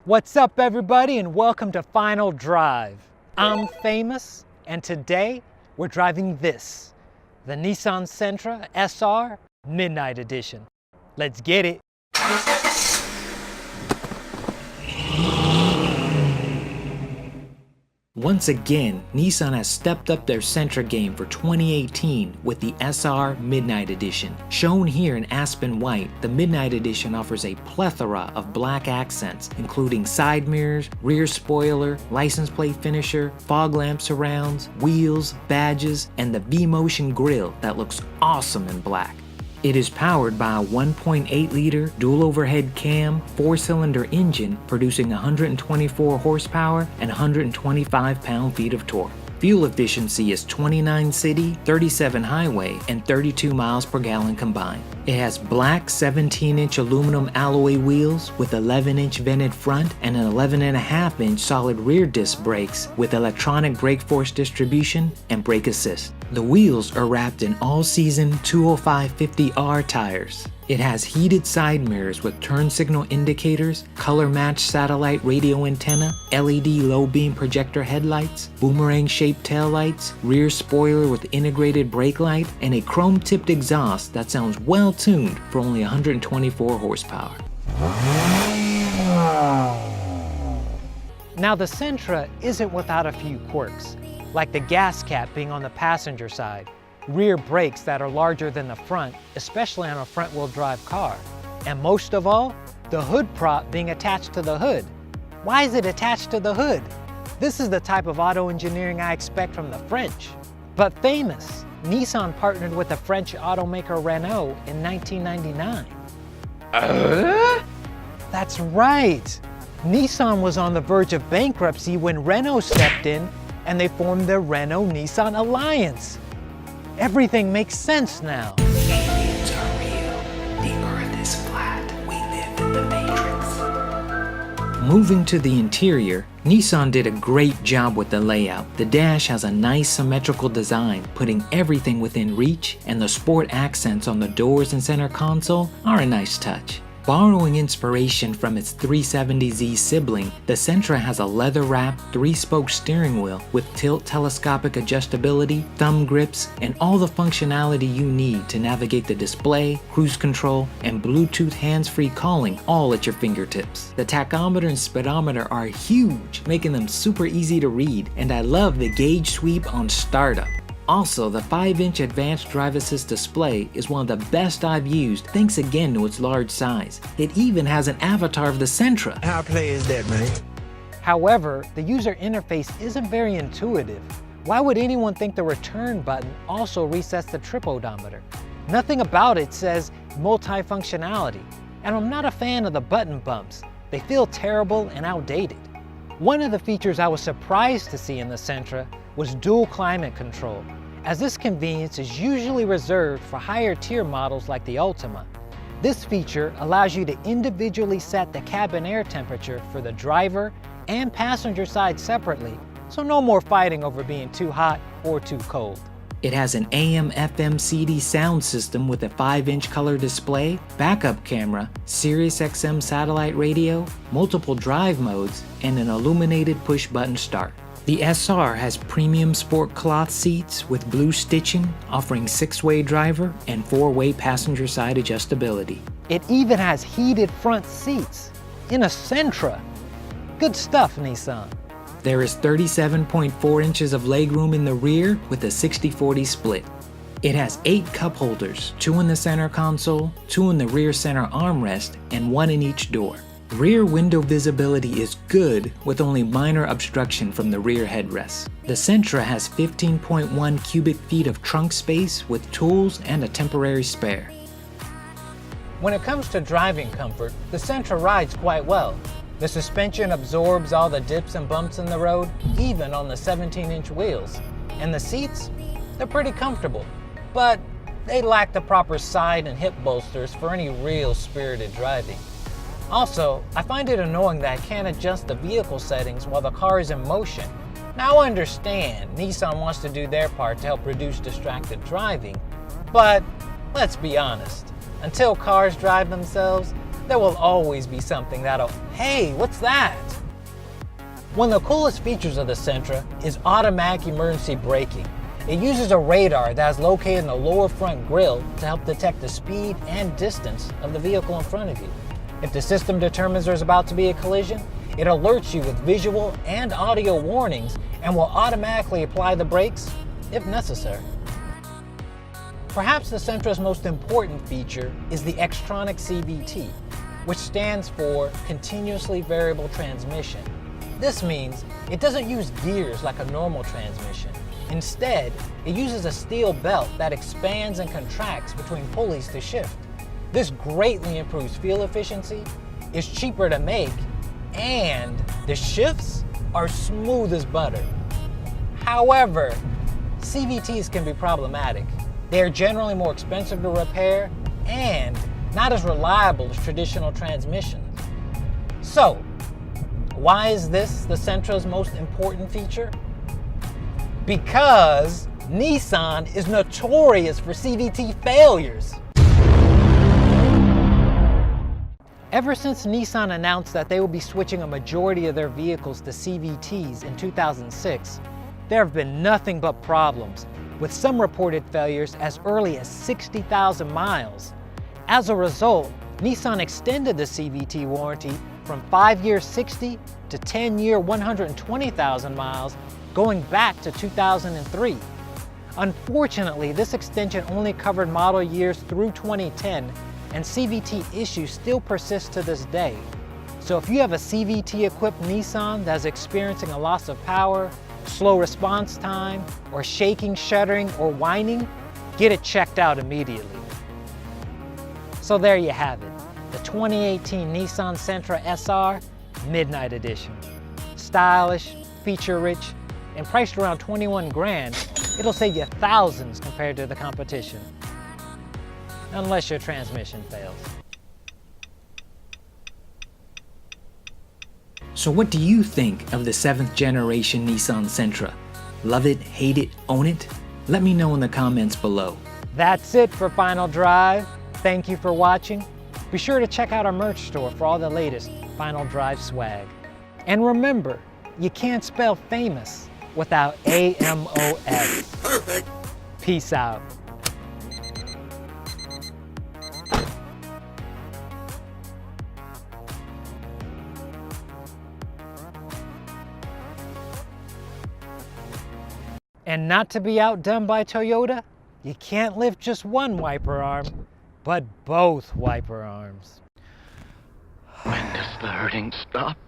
What's up everybody and welcome to Final Drive. I'm Famous and today we're driving this, the Nissan Sentra SR Midnight Edition. Let's get it. Once again, Nissan has stepped up their Sentra game for 2018 with the SR Midnight Edition. Shown here in Aspen White, the Midnight Edition offers a plethora of black accents, including side mirrors, rear spoiler, license plate finisher, fog lamp surrounds, wheels, badges, and the V-Motion grille that looks awesome in black. It is powered by a 1.8-liter dual overhead cam 4-cylinder engine producing 124 horsepower and 125 pound-feet of torque. Fuel efficiency is 29 city, 37 highway, and 32 miles per gallon combined. It has black 17-inch aluminum alloy wheels with 11-inch vented front and an 11.5-inch solid rear disc brakes with electronic brake force distribution and brake assist. The wheels are wrapped in all-season 205/50R tires. It has heated side mirrors with turn signal indicators, color-matched satellite radio antenna, LED low-beam projector headlights, boomerang-shaped taillights, rear spoiler with integrated brake light, and a chrome-tipped exhaust that sounds well-tuned for only 124 horsepower. Now the Sentra isn't without a few quirks, like the gas cap being on the passenger side, rear brakes that are larger than the front, especially on a front-wheel drive car, and most of all, the hood prop being attached to the hood. Why is it attached to the hood? This is the type of auto engineering I expect from the French. But Famous, Nissan partnered with the French automaker Renault in 1999. That's right! Nissan was on the verge of bankruptcy when Renault stepped in and they formed the Renault-Nissan Alliance. Everything makes sense now. Aliens are real. The earth is flat. We live in the Matrix. Moving to the interior, Nissan did a great job with the layout. The dash has a nice symmetrical design, putting everything within reach, and the sport accents on the doors and center console are a nice touch. Borrowing inspiration from its 370Z sibling, the Sentra has a leather-wrapped 3-spoke steering wheel with tilt telescopic adjustability, thumb grips, and all the functionality you need to navigate the display, cruise control, and Bluetooth hands-free calling all at your fingertips. The tachometer and speedometer are huge, making them super easy to read, and I love the gauge sweep on startup. Also, the 5-inch advanced drive assist display is one of the best I've used thanks again to its large size. It even has an avatar of the Sentra. How play is that, man? However, the user interface isn't very intuitive. Why would anyone think the return button also resets the trip odometer? Nothing about it says multi-functionality, and I'm not a fan of the button bumps. They feel terrible and outdated. One of the features I was surprised to see in the Sentra was dual climate control, as this convenience is usually reserved for higher tier models like the Ultima. This feature allows you to individually set the cabin air temperature for the driver and passenger side separately, so no more fighting over being too hot or too cold. It has an AM/FM CD sound system with a 5-inch color display, backup camera, Sirius XM satellite radio, multiple drive modes, and an illuminated push-button start. The SR has premium sport cloth seats with blue stitching, offering 6-way driver and 4-way passenger side adjustability. It even has heated front seats in a Sentra. Good stuff, Nissan. There is 37.4 inches of legroom in the rear with a 60/40 split. It has 8 cup holders, 2 in the center console, 2 in the rear center armrest, and 1 in each door. Rear window visibility is good with only minor obstruction from the rear headrest. The Sentra has 15.1 cubic feet of trunk space with tools and a temporary spare. When it comes to driving comfort, the Sentra rides quite well. The suspension absorbs all the dips and bumps in the road, even on the 17-inch wheels. And the seats, they're pretty comfortable, but they lack the proper side and hip bolsters for any real spirited driving. Also, I find it annoying that I can't adjust the vehicle settings while the car is in motion. Now I understand Nissan wants to do their part to help reduce distracted driving, but let's be honest, until cars drive themselves, There will always be something that'll, hey, what's that? One of the coolest features of the Sentra is automatic emergency braking. It uses a radar that is located in the lower front grille to help detect the speed and distance of the vehicle in front of you. If the system determines there's about to be a collision, it alerts you with visual and audio warnings and will automatically apply the brakes if necessary. Perhaps the Sentra's most important feature is the Xtronic CVT, which stands for Continuously Variable Transmission. This means it doesn't use gears like a normal transmission. Instead, it uses a steel belt that expands and contracts between pulleys to shift. This greatly improves fuel efficiency, is cheaper to make, and the shifts are smooth as butter. However, CVTs can be problematic. They are generally more expensive to repair and not as reliable as traditional transmissions. So, why is this the Sentra's most important feature? Because Nissan is notorious for CVT failures. Ever since Nissan announced that they will be switching a majority of their vehicles to CVTs in 2006, there have been nothing but problems, with some reported failures as early as 60,000 miles. As a result, Nissan extended the CVT warranty from 5-year 60 to 10-year 120,000 miles, going back to 2003. Unfortunately, this extension only covered model years through 2010, and CVT issues still persist to this day. So if you have a CVT-equipped Nissan that is experiencing a loss of power, slow response time, or shaking, shuddering, or whining, get it checked out immediately. So there you have it, the 2018 Nissan Sentra SR Midnight Edition. Stylish, feature-rich, and priced around 21 grand, it'll save you thousands compared to the competition. Unless your transmission fails. So what do you think of the 7th generation Nissan Sentra? Love it, hate it, own it? Let me know in the comments below. That's it for Final Drive. Thank you for watching. Be sure to check out our merch store for all the latest Final Drive swag. And remember, you can't spell famous without AMOS. Perfect. Peace out. And not to be outdone by Toyota, you can't lift just one wiper arm, but both wiper arms. When does the hurting stop?